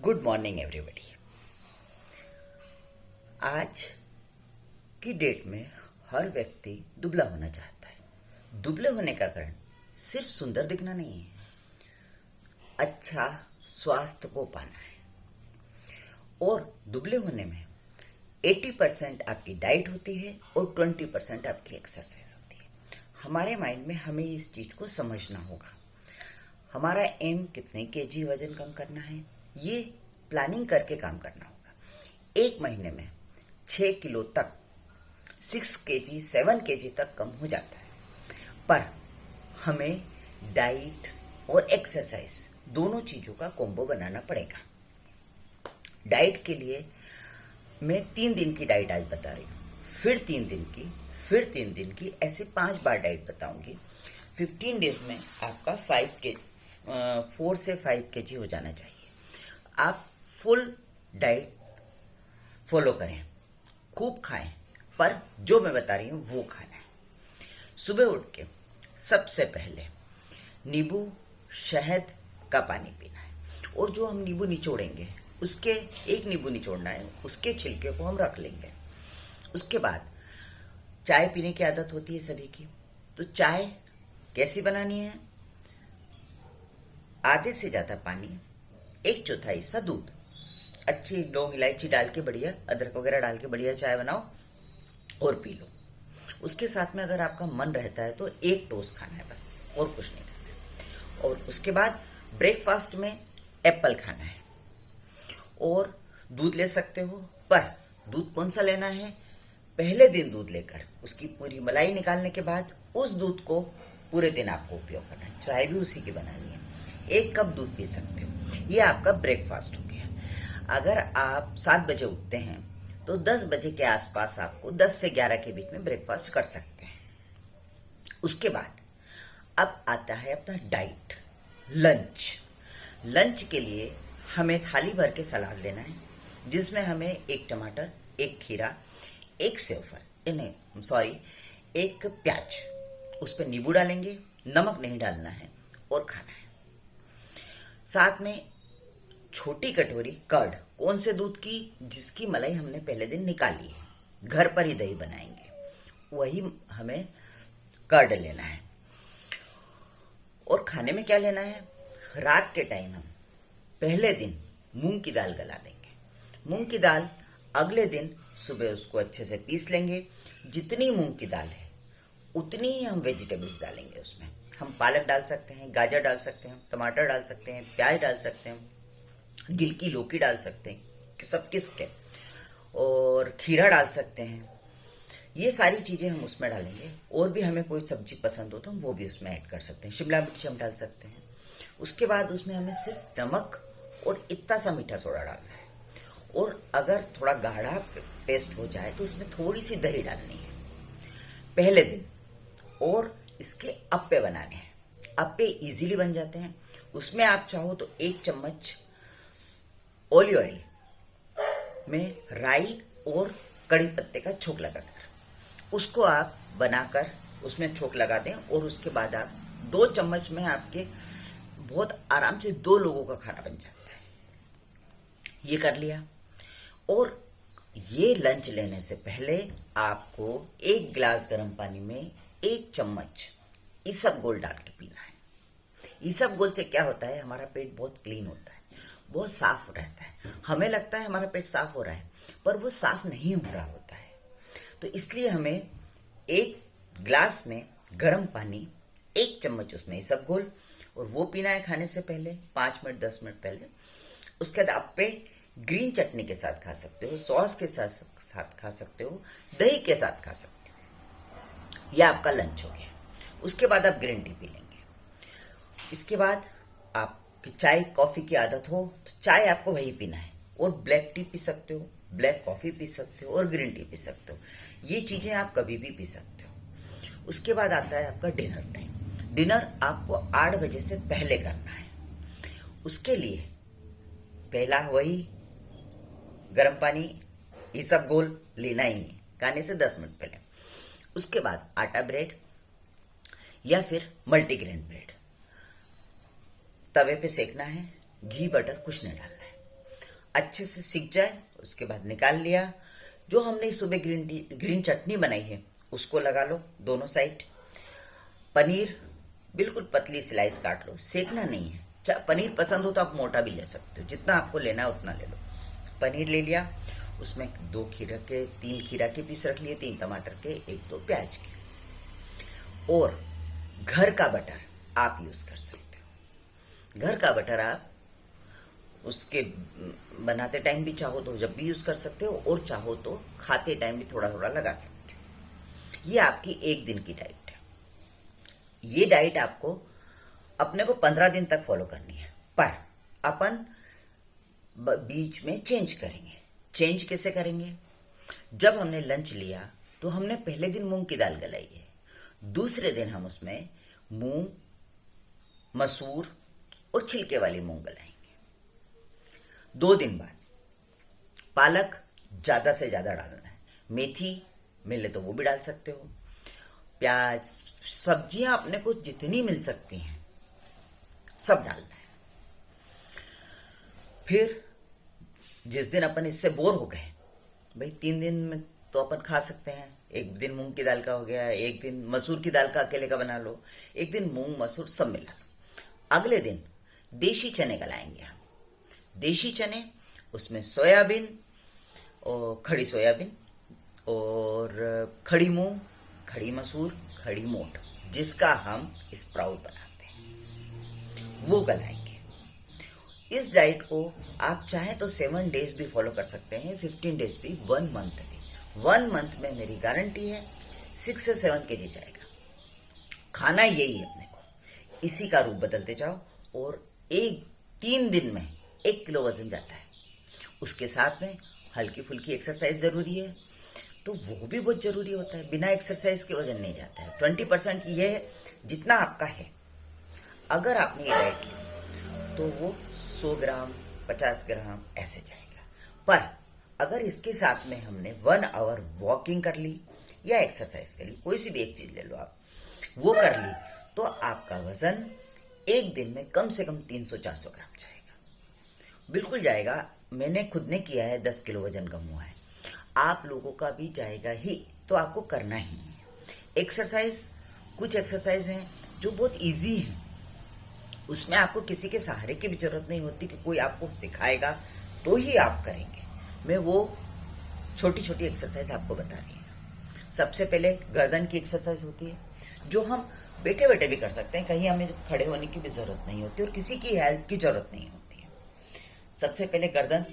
Good morning everybody. आज की date में हर व्यक्ति दुबला होना चाहता है। दुबले होने का कारण सिर्फ सुंदर दिखना नहीं है, अच्छा स्वास्थ्य को पाना है। और दुबले होने में 80% आपकी डाइट होती है और 20% आपकी एक्सरसाइज होती है। हमारे माइंड में हमें इस चीज को समझना होगा। हमारा एम कितने केजी वजन कम करना है, ये प्लानिंग करके काम करना होगा। एक महीने में 6 किलो तक 6 केजी 7 केजी तक कम हो जाता है, पर हमें डाइट और एक्सरसाइज दोनों चीजों का कॉम्बो बनाना पड़ेगा। डाइट के लिए मैं 3 दिन की डाइट आज बता रही हूँ, फिर 3 दिन की, फिर 3 दिन की, ऐसे 5 बार डाइट बताऊंगी। 15 डेज में आपका 4 से 5 केजी हो जाना चाहिए। आप फुल डाइट फॉलो करें, खूब खाएं, पर जो मैं बता रही हूं वो खाना है। सुबह उठ के सबसे पहले नींबू शहद का पानी पीना है, और जो हम नींबू निचोड़ेंगे उसके एक नींबू निचोड़ना है, उसके छिलके को हम रख लेंगे। उसके बाद चाय पीने की आदत होती है सभी की, तो चाय कैसी बनानी है? आधे से ज्यादा पानी, 1/4 हिस्सा दूध, अच्छी लौंग इलायची डाल के बढ़िया, अदरक वगैरह डाल के बढ़िया चाय बनाओ और पी लो। उसके साथ में अगर आपका मन रहता है तो 1 टोस्ट खाना है बस, और कुछ नहीं खाना है। और उसके बाद ब्रेकफास्ट में एप्पल खाना है, और दूध ले सकते हो, पर दूध कौन सा लेना है? पहले दिन दूध लेकर उसकी पूरी मलाई निकालने के बाद उस दूध को पूरे दिन आपको उपयोग करना है। चाय भी उसी की बनानी है। 1 कप दूध पी सकते हो। ये आपका ब्रेकफास्ट हो गया। अगर आप 7 बजे उठते हैं तो 10 बजे के आसपास आपको 10 से 11 के बीच में ब्रेकफास्ट कर सकते हैं। उसके बाद अब आता है अपना डाइट, लंच। लंच के लिए हमें थाली भर के सलाद लेना है, जिसमें हमें 1 टमाटर, 1 खीरा, 1 सेवफल, नहीं सॉरी 1 प्याज, उस पर नींबू डालेंगे, नमक नहीं डालना है, और खाना है। साथ में छोटी कटोरी कर्ड, कौन से दूध की? जिसकी मलाई हमने पहले दिन निकाली है, घर पर ही दही बनाएंगे, वही हमें कर्ड लेना है। और खाने में क्या लेना है? रात के टाइम हम पहले दिन मूंग की दाल गला देंगे। मूंग की दाल अगले दिन सुबह उसको अच्छे से पीस लेंगे। जितनी मूंग की दाल है उतनी ही हम वेजिटेबल्स डालेंगे। उसमें हम पालक डाल सकते हैं, गाजर डाल सकते हैं, टमाटर डाल सकते हैं, प्याज डाल सकते हैं, गिलकी लौकी डाल सकते हैं, सब किसके, और खीरा डाल सकते हैं। ये सारी चीजें हम उसमें डालेंगे। और भी हमें कोई सब्जी पसंद हो तो हम वो भी उसमें ऐड कर सकते हैं। शिमला मिर्च हम डाल सकते हैं। उसके बाद उसमें हमें सिर्फ नमक और इतना सा मीठा सोडा डालना है। और अगर थोड़ा गाढ़ा पेस्ट हो जाए तो उसमें थोड़ी सी दही डालनी है पहले दिन। और इसके अप्पे बनाने हैं। अप्पे इजीली बन जाते हैं। उसमें आप चाहो तो 1 चम्मच ऑलिव ऑयल में राई और कड़ी पत्ते का छोंक लगाकर उसको आप बनाकर उसमें छोंक लगा दें। और उसके बाद आप 2 चम्मच में आपके बहुत आराम से 2 लोगों का खाना बन जाता है। ये कर लिया। और ये लंच लेने से पहले आपको 1 गिलास गर्म पानी में 1 चम्मच इसबगोल डाल के पीना है। इसबगोल से क्या होता है? हमारा पेट बहुत क्लीन होता है, बहुत साफ रहता है। हमें लगता है हमारा पेट साफ हो रहा है, पर वो साफ नहीं हो रहा होता है। तो इसलिए हमें 1 गिलास में गर्म पानी, 1 चम्मच उसमें इसबगोल, और वो पीना है खाने से पहले 5 मिनट 10 मिनट पहले। उसके बाद अप्पे ग्रीन चटनी के साथ खा सकते हो, सॉस के साथ खा सकते हो, दही के साथ खा सकते हो। यह आपका लंच हो गया। उसके बाद आप ग्रीन टी पी लेंगे। इसके बाद आपकी चाय कॉफी की आदत हो तो चाय आपको वही पीना है, और ब्लैक टी पी सकते हो, ब्लैक कॉफी पी सकते हो, और ग्रीन टी पी सकते हो। ये चीजें आप कभी भी पी सकते हो। उसके बाद आता है आपका डिनर टाइम। डिनर आपको 8 बजे से पहले करना है। उसके लिए पहला वही गर्म पानी, इसबगोल लेना ही है खाने से 10 मिनट पहले। उसके बाद आटा ब्रेड या फिर मल्टीग्रेन ब्रेड तवे पे सेकना है। घी बटर कुछ नहीं डालना है। अच्छे से सिक जाए, उसके बाद निकाल लिया। जो हमने सुबह ग्रीन चटनी बनाई है उसको लगा लो दोनों साइड। पनीर बिल्कुल पतली स्लाइस काट लो, सेकना नहीं है। पनीर पसंद हो तो आप मोटा भी ले सकते हो, जितना आपको लेना है उतना ले लो। पनीर ले लिया, उसमें 2 खीरा के 3 खीरा के पीस रख लिए, 3 टमाटर के, 1-2 प्याज के। और घर का बटर आप यूज कर सकते हो। घर का बटर आप उसके बनाते टाइम भी चाहो तो जब भी यूज कर सकते हो, और चाहो तो खाते टाइम भी थोड़ा थोड़ा लगा सकते हो। ये आपकी 1 दिन की डाइट है। ये डाइट आपको अपने को 15 दिन तक फॉलो करनी है, पर अपन बीच में चेंज करेंगे। चेंज कैसे करेंगे? जब हमने लंच लिया तो हमने पहले दिन मूंग की दाल गलाई है, दूसरे दिन हम उसमें मूंग, मसूर और छिलके वाली मूंग गलाएंगे। 2 दिन बाद पालक ज्यादा से ज्यादा डालना है, मेथी मिले तो वो भी डाल सकते हो, प्याज, सब्जियां अपने को जितनी मिल सकती हैं सब डालना है। फिर जिस दिन अपन इससे बोर हो गए, भाई 3 दिन में तो अपन खा सकते हैं। 1 दिन मूंग की दाल का हो गया, 1 दिन मसूर की दाल का अकेले का बना लो, 1 दिन मूंग मसूर सब मिला लो। अगले दिन देशी चने गलाएंगे हम। देशी चने, उसमें सोयाबीन और खड़ी सोयाबीन और खड़ी मूंग, खड़ी मसूर, खड़ी मोठ, जिसका हम स्प्राउट बनाते हैं, वो गलाएंगे। इस डाइट को आप चाहे तो 7 डेज भी फॉलो कर सकते हैं, 15 डेज भी, 1 मंथ भी। 1 मंथ में मेरी गारंटी है 6 से 7 kg जाएगा। खाना यही है अपने को, इसी का रूप बदलते जाओ और 3 दिन में 1 किलो वजन जाता है। उसके साथ में हल्की फुल्की एक्सरसाइज जरूरी है, तो वो भी बहुत जरूरी होता है। बिना एक्सरसाइज के वजन नहीं जाता है। 20% ये है जितना आपका है। अगर आपने ये डाइट ली तो वो 100 ग्राम 50 ग्राम ऐसे जाएगा। पर अगर इसके साथ में हमने 1 आवर वॉकिंग कर ली या एक्सरसाइज कर ली, कोई सी भी एक चीज ले लो आप, वो कर ली, तो आपका वजन 1 दिन में कम से कम 300-400 ग्राम जाएगा। बिल्कुल जाएगा। मैंने खुद ने किया है, 10 किलो वजन कम हुआ है। आप लोगों का भी जाएगा ही, तो आपको करना ही है। एक्सरसाइज, कुछ एक्सरसाइज हैं जो बहुत इजी है, उसमें आपको किसी के सहारे की भी जरूरत नहीं होती कि कोई आपको सिखाएगा तो ही आप करेंगे। मैं वो छोटी छोटी एक्सरसाइज आपको बता रही हूँ। सबसे पहले गर्दन की एक्सरसाइज होती है, जो हम बैठे बैठे भी कर सकते हैं, कहीं हमें खड़े होने की भी जरूरत नहीं होती और किसी की हेल्प की जरूरत नहीं होती है। सबसे पहले गर्दन,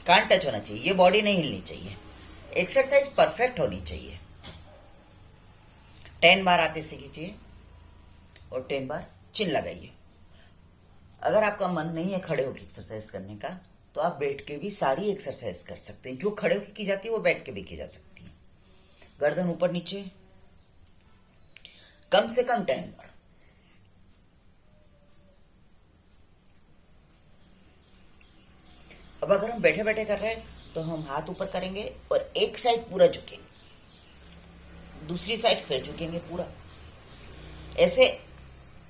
कान टच होना चाहिए, ये बॉडी नहीं हिलनी चाहिए। एक्सरसाइज परफेक्ट होनी चाहिए। 10 बार आप इसे खींचिए और 10 बार चिन लगाइए। अगर आपका मन नहीं है खड़े होकर एक्सरसाइज करने का, तो आप बैठ के भी सारी एक्सरसाइज कर सकते हैं। जो खड़े होकर की जाती है वो बैठ के भी की जा सकती है। गर्दन ऊपर नीचे कम से कम 10 बार। अब अगर हम बैठे बैठे कर रहे हैं तो हम हाथ ऊपर करेंगे और एक साइड पूरा झुकेंगे, दूसरी साइड फिर झुकेंगे पूरा, ऐसे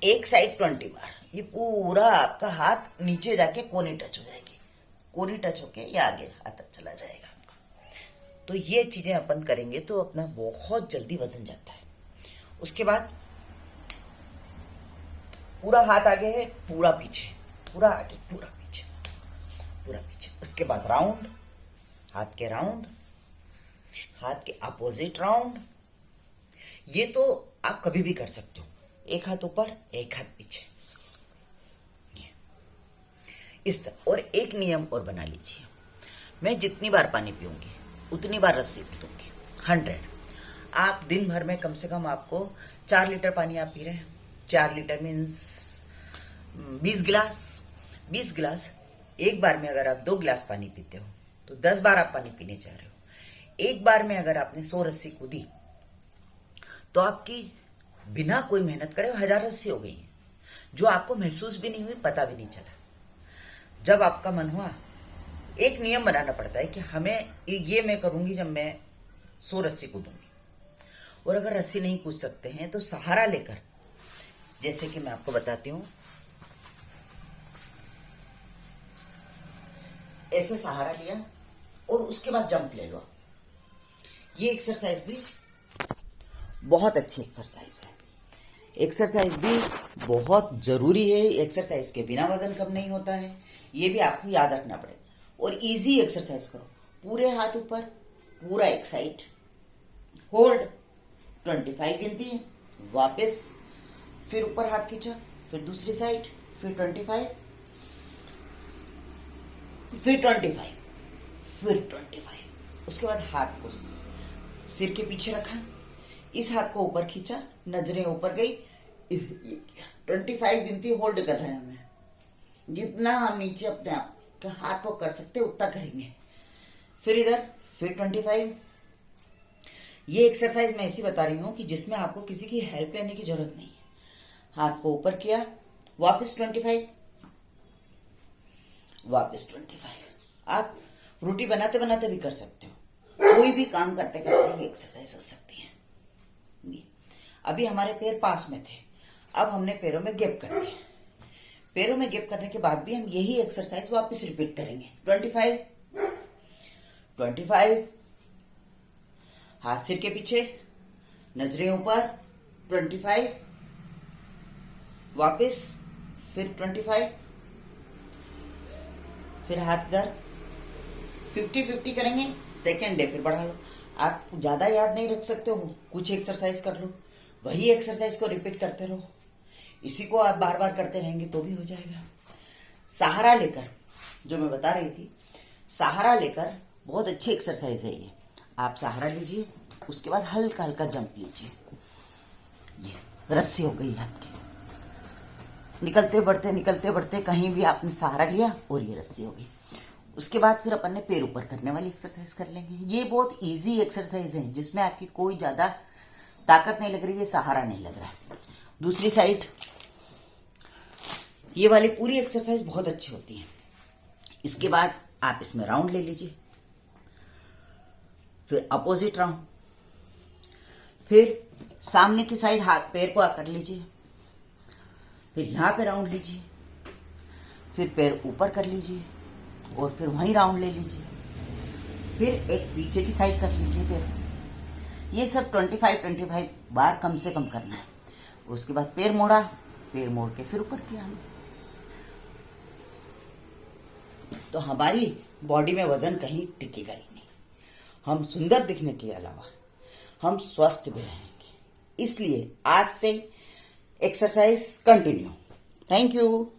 एक साइड 20 बार। ये पूरा आपका हाथ नीचे जाके कोनी टच हो जाएगी, कोनी टच होके ये आगे हाथ तक चला जाएगा आपका। तो ये चीजें अपन करेंगे तो अपना बहुत जल्दी वजन जाता है। उसके बाद पूरा हाथ आगे है, पूरा पीछे, पूरा आगे, पूरा पीछे, पूरा पीछे। उसके बाद राउंड, हाथ के राउंड, हाथ के अपोजिट राउंड। ये तो आप कभी भी कर सकते हो, एक हाथ ऊपर एक हाथ पीछे, इस तरह। और एक नियम और बना लीजिए, मैं जितनी बार पानी पीऊंगी उतनी बार रस्सी कूदूंगी, 100। आप दिन भर में कम से कम आपको 4 लीटर पानी आप पी रहे हैं, 4 लीटर मीन्स 20 गिलास। 20 गिलास एक बार में अगर आप 2 गिलास पानी पीते हो तो 10 बार आप पानी पीने जा रहे हो। एक बार में अगर आपने 100 रस्सी कूदी तो आपकी बिना कोई मेहनत करे 1000 रस्सी हो गई, जो आपको महसूस भी नहीं हुई, पता भी नहीं चला। जब आपका मन हुआ, एक नियम बनाना पड़ता है कि हमें ये मैं करूंगी जब मैं 100 रस्सी कूदूंगी। और अगर रस्सी नहीं कूद सकते हैं तो सहारा लेकर, जैसे कि मैं आपको बताती हूँ, ऐसे सहारा लिया और उसके बाद जंप ले लो। ये एक्सरसाइज भी बहुत अच्छी एक्सरसाइज है। एक्सरसाइज भी बहुत जरूरी है। एक्सरसाइज के बिना वजन कम नहीं होता है, ये भी आपको याद रखना पड़ेगा। और इजी एक्सरसाइज करो, पूरे हाथ ऊपर, पूरा एक साइड होल्ड, 25 गिनती है, वापस फिर ऊपर हाथ खींचा, फिर दूसरी साइड, फिर 25, फिर 25, फिर 25। उसके बाद हाथ को सिर के पीछे रखा, इस हाथ को ऊपर खींचा, नजरें ऊपर गई, 25 गिनती होल्ड कर रहे हैं हमें। जितना हम नीचे अपने आप हाथ को कर सकते उतना करेंगे। फिर इधर, फिर 25। ये एक्सरसाइज मैं ऐसी बता रही हूं कि जिसमें आपको किसी की हेल्प लेने की जरूरत नहीं है। हाथ को ऊपर किया, वापस 25, वापस 25। आप रोटी बनाते बनाते भी कर सकते हो, कोई भी काम करते करते ये एक्सरसाइज हो सकती है। अभी हमारे पैर पास में थे, अब हमने पैरों में गैप कर दिया। पैरों में गैप करने के बाद भी हम यही एक्सरसाइज वापस रिपीट करेंगे। 25, 25, हाथ सिर के पीछे, नजरें ऊपर, 25, वापस फिर 25, फिर हाथ इधर, 50-50 करेंगे। सेकेंड डे फिर बढ़ा लो। आप ज्यादा याद नहीं रख सकते हो, कुछ एक्सरसाइज कर लो, वही एक्सरसाइज को रिपीट करते रहो। इसी को आप बार बार करते रहेंगे तो भी हो जाएगा। सहारा लेकर, जो मैं बता रही थी, सहारा लेकर बहुत अच्छी एक्सरसाइज है ये। आप सहारा लीजिए, उसके बाद हल्का हल्का जंप लीजिए। ये रस्सी हो गई आपकी, निकलते बढ़ते कहीं भी आपने सहारा लिया और ये रस्सी हो गई। उसके बाद फिर अपन ने पैर ऊपर करने वाली एक्सरसाइज कर लेंगे। ये बहुत इजी एक्सरसाइज है, जिसमें आपकी कोई ज्यादा ताकत नहीं लग रही है, सहारा नहीं लग रहा है। दूसरी साइड, ये वाली पूरी एक्सरसाइज बहुत अच्छी होती है। इसके बाद आप इसमें राउंड ले लीजिए, फिर अपोजिट राउंड, फिर सामने की साइड हाथ पैर को आकर लीजिए, फिर यहां पे राउंड लीजिए, फिर पैर ऊपर कर लीजिए और फिर वहीं राउंड ले लीजिए, फिर एक पीछे की साइड कर लीजिए पैर। ये सब 25 बार कम से कम करना है। उसके बाद पैर मोड़ा, पैर मोड़ के फिर ऊपर किया हमने। तो हमारी बॉडी में वजन कहीं टिकेगा ही नहीं। हम सुंदर दिखने के अलावा हम स्वस्थ भी रहेंगे। इसलिए आज से एक्सरसाइज कंटिन्यू। Thank you.